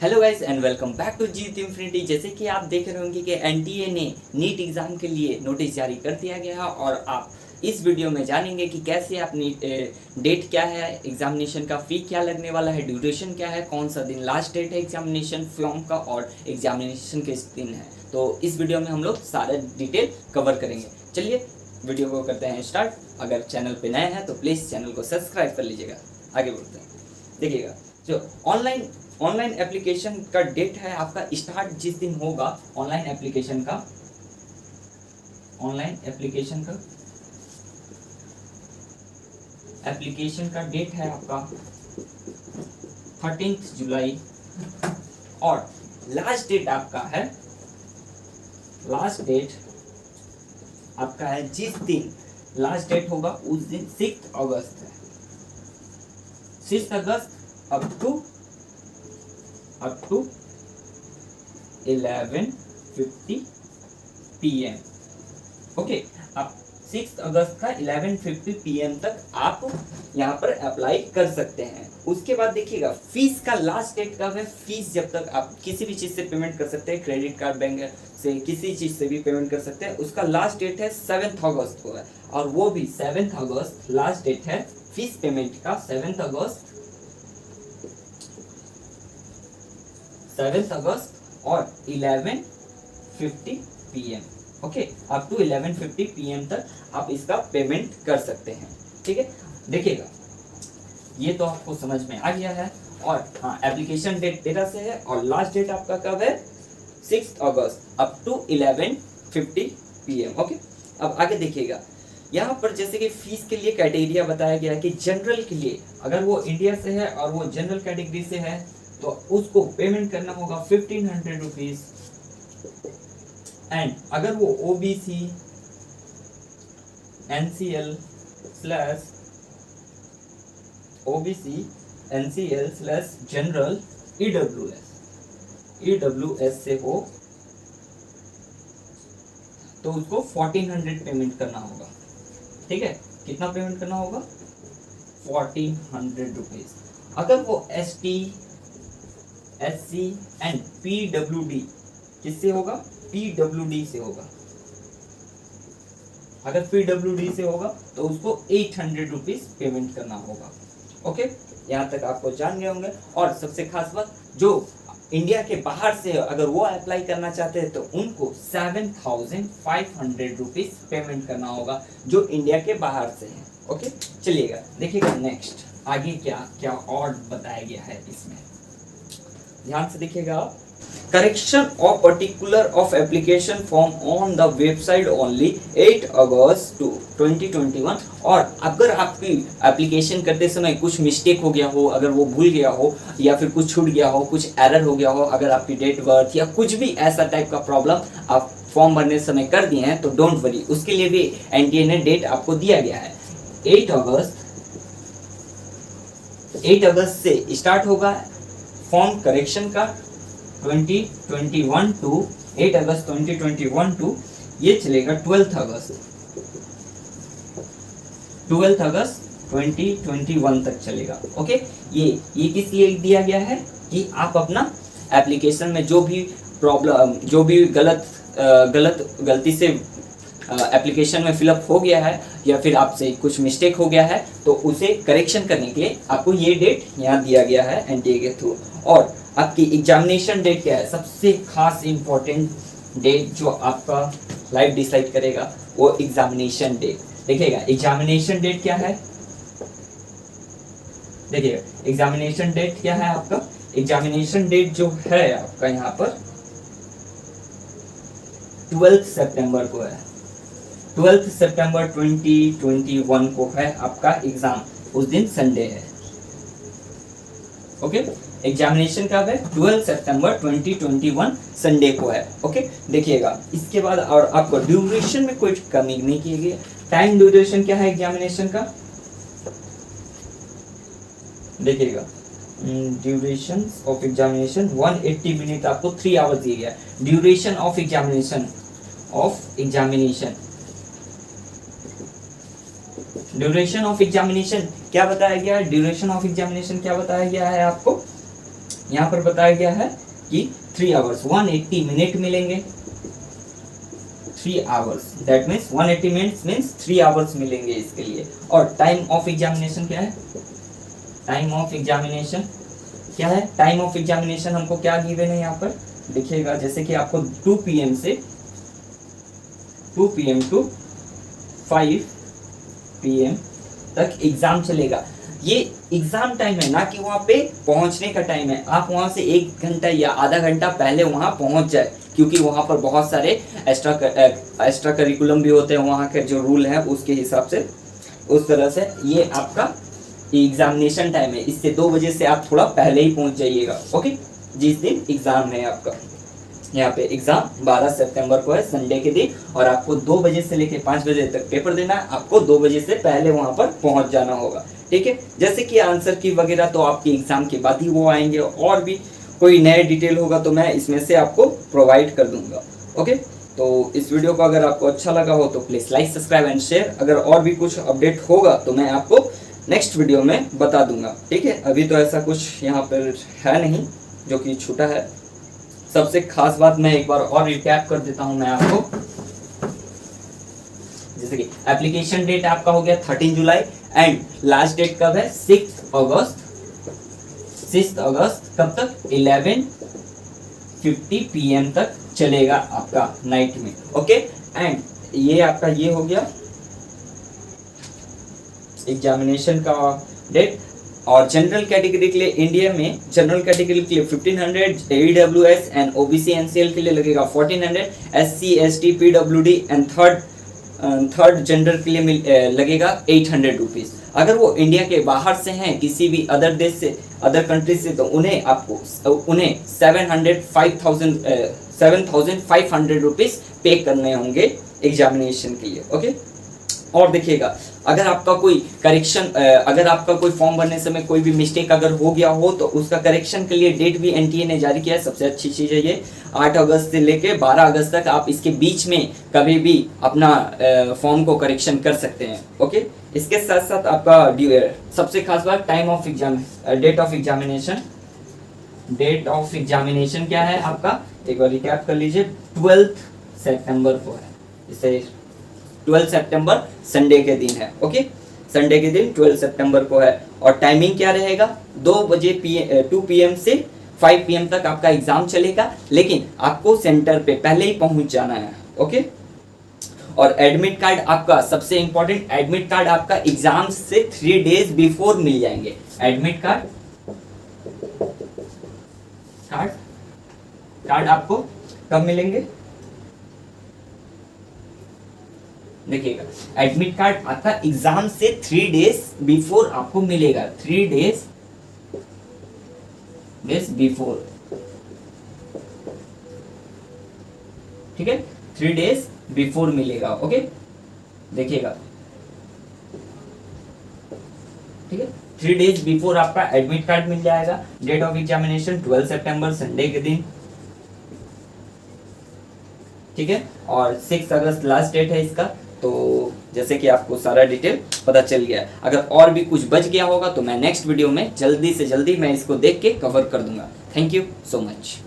Hello guys and welcome back to Jeet infinity. जैसे कि आप देख रहे होंगे कि एनटीए ने नीट एग्ज़ाम के लिए नोटिस जारी कर दिया गया है और आप इस वीडियो में जानेंगे कि कैसे आप डेट क्या है, एग्जामिनेशन का फ़ी क्या लगने वाला है, ड्यूरेशन क्या है, कौन सा दिन लास्ट डेट है एग्जामिनेशन फॉर्म का और एग्जामिनेशन किस दिन है। तो इस वीडियो में हम लोग सारा डिटेल कवर करेंगे। चलिए वीडियो को करते हैं स्टार्ट। अगर चैनल पे नए हैं तो प्लीज़ चैनल को सब्सक्राइब कर लीजिएगा। आगे बढ़ते हैं। देखिएगा, जो ऑनलाइन एप्लीकेशन का डेट है आपका स्टार्ट जिस दिन होगा, ऑनलाइन एप्लीकेशन का डेट है आपका 13 जुलाई और लास्ट डेट आपका है जिस दिन लास्ट डेट होगा उस दिन 6 अगस्त है। 6 अगस्त अप टू 11:50 PM। ओके, अब 6 अगस्त का 11:50 PM तक आप यहाँ पर अप्लाई कर सकते हैं। उसके बाद देखिएगा फीस का लास्ट डेट कब है। फीस जब तक आप किसी भी चीज़ से पेमेंट कर सकते हैं, क्रेडिट कार्ड, बैंक से किसी चीज़ से भी पेमेंट कर सकते हैं। उसका लास्ट डेट है 7 अगस्त को है और वो भी 7 अगस्त लास्ट डेट है फीस पेमेंट का। 7 अगस्त और 11:50 PM। Okay, up to 11:50 PM तक आप इसका पेमेंट कर सकते हैं। ठीक है, देखिएगा ये तो आपको समझ में आ गया है। और हाँ, एप्लीकेशन डेट 13 से है और लास्ट डेट आपका कब है 6 अगस्त अप टू 11:50 PM। ओके, अब आगे देखिएगा, यहाँ पर जैसे कि फीस के लिए क्राइटेरिया बताया गया है कि जनरल के लिए अगर वो इंडिया से है और वो जनरल कैटेगरी से है तो उसको पेमेंट करना होगा 1500 रुपीज। एंड अगर वो OBC, NCL slash general, EWS से हो तो उसको 1400 पेमेंट करना होगा। ठीक है, कितना पेमेंट करना होगा 1400 रुपीज। अगर वो एसटी, एससी एंड पीडब्ल्यूडी किससे होगा, पीडब्ल्यूडी से होगा। अगर पीडब्ल्यूडी से होगा तो उसको 800 रुपीज पेमेंट करना होगा। ओके, यहाँ तक आपको जान गए होंगे। और सबसे खास बात, जो इंडिया के बाहर से है अगर वो अप्लाई करना चाहते हैं तो उनको 7500 रुपीज पेमेंट करना होगा जो इंडिया के बाहर से है। ओके, चलिएगा देखिएगा नेक्स्ट आगे क्या क्या और बताया गया है इसमें, ध्यान से देखिएगा। Correction of particular of application form on the website only 8 अगस्त 2021। और अगर आपकी एप्लीकेशन करते समय कुछ मिस्टेक हो गया हो, अगर वो भूल गया हो या फिर कुछ छूट गया हो, कुछ एरर हो गया हो, अगर आपकी डेट बर्थ या कुछ भी ऐसा टाइप का प्रॉब्लम आप फॉर्म भरने समय कर दिए हैं तो डोंट वरी, उसके लिए भी एनटीए ने डेट आपको दिया गया है। 8 अगस्त से स्टार्ट होगा फॉर्म करेक्शन का 2021 टू 8 अगस्त 2021 टू ये चलेगा 12 अगस्त 2021 तक चलेगा। ओके, ये किस लिए दिया गया है कि आप अपना एप्लीकेशन में जो भी प्रॉब्लम, जो भी गलती से एप्लीकेशन में फिलअप हो गया है या फिर आपसे कुछ मिस्टेक हो गया है तो उसे करेक्शन करने के लिए आपको ये डेट यहाँ दिया गया है एनटीए के थ्रू। और आपकी एग्जामिनेशन डेट क्या है, सबसे खास इंपॉर्टेंट डेट जो आपका लाइफ डिसाइड करेगा वो एग्जामिनेशन डेट। देखिएगा एग्जामिनेशन डेट क्या है, देखिएगा एग्जामिनेशन डेट क्या है आपका। एग्जामिनेशन डेट जो है आपका यहाँ पर 12 सितंबर को है। 12 सितंबर 2021 को है आपका एग्जाम, उस दिन संडे है। ओके, एग्जामिनेशन कब है 12 सितंबर 2021 संडे को है। ओके, देखिएगा इसके बाद और आपको ड्यूरेशन में कोई कमी नहीं की गई। टाइम ड्यूरेशन क्या है एग्जामिनेशन का, देखिएगा ड्यूरेशन ऑफ एग्जामिनेशन 180 मिनट, आपको 3 आवर्स दिया गया। Duration of examination duration of examination क्या बताया गया है, ड्यूरेशन ऑफ एग्जामिनेशन क्या बताया गया है आपको यहाँ पर बताया गया है कि 3 आवर्स 180 मिनट मिलेंगे, 3 hours, that means 180 minutes means 3 hours मिलेंगे इसके लिए। और टाइम ऑफ एग्जामिनेशन क्या है, टाइम ऑफ एग्जामिनेशन क्या है, टाइम ऑफ एग्जामिनेशन हमको क्या गिवन है यहाँ पर देखिएगा, जैसे कि आपको 2 PM से 2 PM टू 5 PM तक एग्जाम चलेगा। ये एग्जाम टाइम है, ना कि वहाँ पे पहुँचने का टाइम है। आप वहाँ से 1 घंटा या आधा घंटा पहले वहाँ पहुँच जाए, क्योंकि वहाँ पर बहुत सारे एक्स्ट्रा करिकुलम भी होते हैं, वहाँ के जो रूल है उसके हिसाब से, उस तरह से ये आपका एग्जामिनेशन टाइम है। इससे 2 बजे से आप थोड़ा पहले ही पहुँच जाइएगा, ओके। जिस दिन एग्ज़ाम है आपका, यहाँ पे एग्ज़ाम 12 सितंबर को है, संडे के दिन, और आपको 2 बजे से लेकर 5 बजे तक पेपर देना है। आपको 2 बजे से पहले वहाँ पर पहुँच जाना होगा, ठीक है। जैसे कि आंसर की वगैरह तो आपकी एग्ज़ाम के बाद ही वो आएंगे, और भी कोई नए डिटेल होगा तो मैं इसमें से आपको प्रोवाइड कर दूंगा, ओके। तो इस वीडियो को अगर आपको अच्छा लगा हो तो please like, subscribe and share. अगर और भी कुछ अपडेट होगा तो मैं आपको नेक्स्ट वीडियो में बता दूंगा, ठीक है। अभी तो ऐसा कुछ यहाँ पर है नहीं जो कि छूटा है। सबसे खास बात मैं एक बार और रिकैप कर देता हूँ मैं आपको, जैसे कि एप्लीकेशन डेट आपका हो गया 13 जुलाई एंड लास्ट डेट कब है 6 अगस्त। 6 अगस्त कब तक 11:50 PM तक चलेगा आपका नाइट में, ओके। एंड ये आपका ये हो गया एग्जामिनेशन का डेट। और जनरल कैटेगरी के लिए इंडिया में जनरल कैटेगरी के लिए 1500, AWS एंड OBC NCL के लिए लगेगा 1400, SC ST PWD and third gender के लिए लगेगा 800 रुपीज़। अगर वो इंडिया के बाहर से हैं, किसी भी अदर देश से, अदर कंट्री से, तो उन्हें 7,500 रुपीज़ पे करने होंगे एग्जामिनेशन के लिए, ओके। और देखिएगा, अगर आपका कोई करेक्शन, अगर आपका कोई फॉर्म भरने समय कोई भी मिस्टेक अगर हो गया हो तो उसका करेक्शन के लिए डेट भी NTA ने जारी किया है। सबसे अच्छी चीज़ है ये, 8 अगस्त से लेके 12 अगस्त तक आप इसके बीच में कभी भी अपना फॉर्म को करेक्शन कर सकते हैं, ओके। इसके साथ साथ आपका सबसे खास बात time of exam, date of examination. Date of examination क्या है आपका, एक बार रिकैप कर लीजिए, 12 सितंबर को है। इसे 12 सितंबर संडे के दिन है, ओके। संडे के दिन 12 सितंबर को है। और टाइमिंग क्या रहेगा, 2 PM से 5 PM तक आपका एग्जाम चलेगा, लेकिन आपको सेंटर पे पहले ही पहुंच जाना है, ओके। और एडमिट कार्ड आपका, सबसे इंपॉर्टेंट, एडमिट कार्ड आपका एग्जाम से 3 डेज बिफोर मिल जाएंगे। एडमिट कार्ड आपको कब मिलेंगे, देखिएगा, एडमिट कार्ड आपका एग्जाम से 3 डेज बिफोर आपको मिलेगा, 3 डेज बिफोर, ठीक है, 3 डेज बिफोर मिलेगा, ओके। देखिएगा, ठीक है, 3 डेज बिफोर आपका एडमिट कार्ड मिल जाएगा। डेट ऑफ एग्जामिनेशन 12 सितंबर संडे के दिन, ठीक है। और 6 अगस्त लास्ट डेट है इसका। तो जैसे कि आपको सारा डिटेल पता चल गया। अगर और भी कुछ बच गया होगा तो मैं नेक्स्ट वीडियो में जल्दी से जल्दी मैं इसको देख के कवर कर दूंगा। Thank you so much.